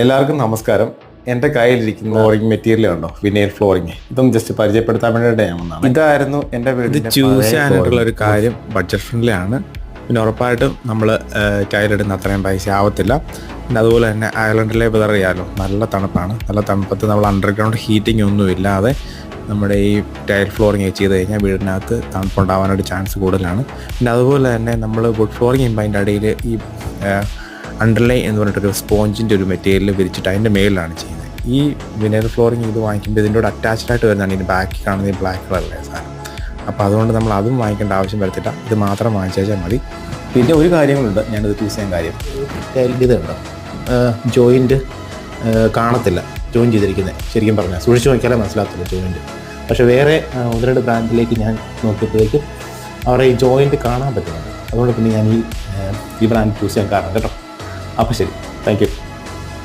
എല്ലാവർക്കും നമസ്കാരം. എൻ്റെ കയ്യിലിരിക്കുന്ന ഫ്ലോറിംഗ് മെറ്റീരിയൽ ഉണ്ടോ, വിനൈൽ ഫ്ലോറിംഗ്. ഇതൊന്ന് ജസ്റ്റ് പരിചയപ്പെടുത്താൻ വേണ്ടിയിട്ട് ഞാൻ വന്നതാണ്. ഇതായിരുന്നു എൻ്റെ വീട്ടിൽ ചൂസ് ചെയ്യാനായിട്ടുള്ള ഒരു കാര്യം. ബഡ്ജറ്റ് ഫ്രണ്ട്ലി ആണ്. പിന്നെ ഉറപ്പായിട്ടും നമ്മൾ ടൈലിടുന്ന അത്രയും പൈസ ആവത്തില്ല. പിന്നെ അതുപോലെ തന്നെ അയർലൻഡിലെ വെതർ അറിയാമല്ലോ, നല്ല തണുപ്പാണ്. നല്ല തണുപ്പത്ത് നമ്മൾ അണ്ടർഗ്രൗണ്ട് ഹീറ്റിംഗ് ഒന്നും ഇല്ലാതെ നമ്മുടെ ഈ ടൈൽ ഫ്ലോറിങ് ചെയ്ത് കഴിഞ്ഞാൽ വീടിനകത്ത് തണുപ്പുണ്ടാവാനൊരു ചാൻസ് കൂടുതലാണ്. പിന്നെ അതുപോലെ തന്നെ നമ്മൾ വുഡ് ഫ്ലോറിങ് ചെയ്യുമ്പോൾ അതിൻ്റെ അടിയിൽ ഈ അണ്ടർലൈൻ എന്ന് പറഞ്ഞിട്ടൊരു സ്പോഞ്ചിൻ്റെ ഒരു മെറ്റീരിയൽ വിരിച്ചിട്ട് അതിൻ്റെ മേളിലാണ് ചെയ്യുന്നത്. ഈ വിനൈൽ ഫ്ലോറിങ് ഇത് വാങ്ങിക്കുമ്പോൾ ഇതിൻ്റെ കൂടെ അറ്റാച്ച്ഡ് ആയിട്ട് വരുന്നതാണ് ഇതിൻ്റെ ബാക്കിൽ കാണുന്ന ഈ ബ്ലാക്ക് കളറിലെ സാധനം. അപ്പോൾ അതുകൊണ്ട് നമ്മൾ അതും വാങ്ങിക്കേണ്ട ആവശ്യം വരത്തില്ല, ഇത് മാത്രം വാങ്ങിച്ചാൽ മതി. പിന്നെ ഒരു കാര്യങ്ങളുണ്ട് ഞാനിത് ചൂസ് ചെയ്യാൻ കാര്യം. ഇത് ഉണ്ടോ, ജോയിൻറ്റ് കാണത്തില്ല, ജോയിൻ ചെയ്തിരിക്കുന്നത്. ശരിക്കും പറഞ്ഞാൽ സൂക്ഷിച്ച് നോക്കിയാലേ മനസ്സിലാകത്തില്ല ജോയിൻറ്റ്. പക്ഷേ വേറെ ഒന്ന് രണ്ട് ബ്രാൻഡിലേക്ക് ഞാൻ നോക്കിയപ്പോഴേക്കും അവരുടെ ഈ ജോയിൻറ്റ് കാണാൻ പറ്റുന്നുണ്ട്. അതുകൊണ്ട് പിന്നെ ഞാൻ ഈ ബ്രാൻഡ് ചൂസ് ചെയ്യാൻ കാരണം കേട്ടോ. അപ്പോൾ ശരി, താങ്ക് യു.